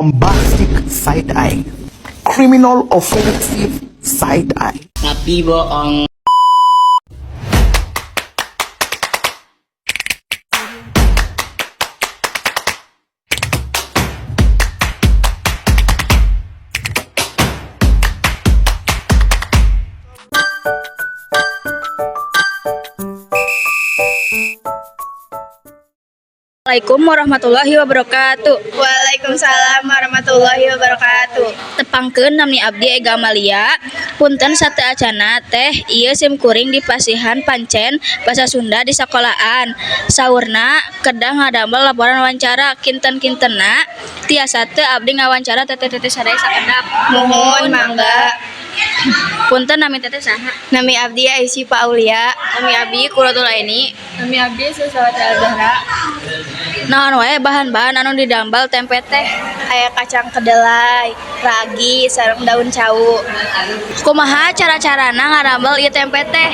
bombastic side eye, criminal offensive side eye. Tapi bohong. Assalamualaikum warahmatullahi wabarakatuh. Waalaikumsalam warahmatullahi wabarakatuh. Tepangkeun nami abdi Ega Amalia. Punten sate acana teh ieu sim kuring di pasihan pancen basa Sunda di sekolahan. Saurna kedah ngadamel laporan wawancara kinten-kintenna tiasa teu abdi ngawancara teteh-teteh sadaya sakedap. Mohon mangga. Punten nami teteh saha? Nami abdi Aisy Paulia. Nami abdi Quratul Aini. Nami abdi Susawati Al-Zahra. Naon wae bahan-bahan anu didambel tempe teh? Aya kacang kedelai, ragi, sareng daun cau. Kumaha cara-carana ngadambel ieu tempe teh?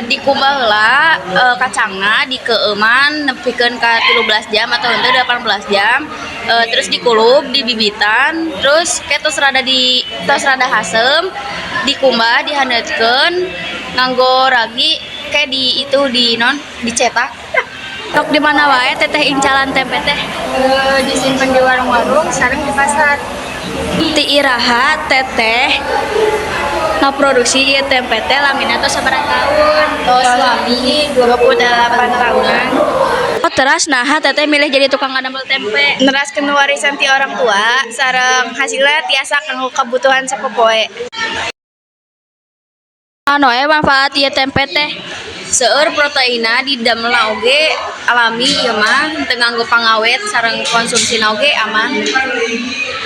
Dikumbah heula kacangna dikeuman nepikeun ka 13 jam atau henteu 18 jam. Terus dikulub dibibitan, terus tos rada hasem, dikumbah dihandeutkeun nganggo ragi kayak dicetak. Tok di mana wae teteh incalan tempe teh? Disimpan di warung-warung, sareng di pasar. Ti iraha teteh ngaproduksi ieu tempe teh lamina tos sabaraha taun? Tos lami 28 tahunan. Oh teras naha teteh milih jadi tukang ngadambel tempe? Neraskeun warisan ti orang tua, sareng hasilna tiasa kanggo kebutuhan sapopoe. Anu manfaat ieu tempe teh? Seueur proteina didamel oge alami ieu mah teu nganggo pangawet sareng konsumsina oge aman.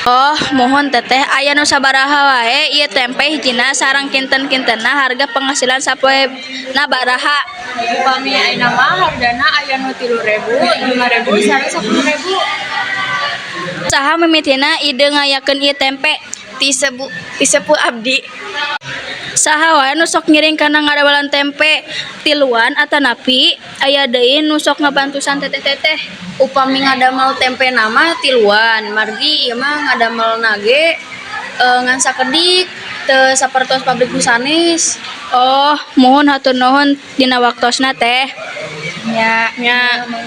Oh, mohon teteh aya nu sabaraha wae ieu tempe hijina sareng kinten-kintenna harga penghasilan sapoena baraha? Upami ayeuna mah hargana aya nu 3.000, 5.000 sareng 10.000. Saha mimitina ide ngayakeun ieu tempe? Ti sepuh abdi. Saha wae nu sok ngiring kana ngadamelan tempe tiluan atanapi aya deui nu sok ngabantusan teteh-teteh? Upami ngadamel tempe nama tiluan margi ieu mah ngadamelna ge ngan sakedik teu sapertos pabrik nu sanes. Oh, mohon hatur nuhun dina waktosna teh. Nya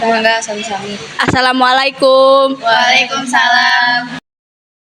mangga sami-sami. Assalamualaikum. Waalaikumsalam.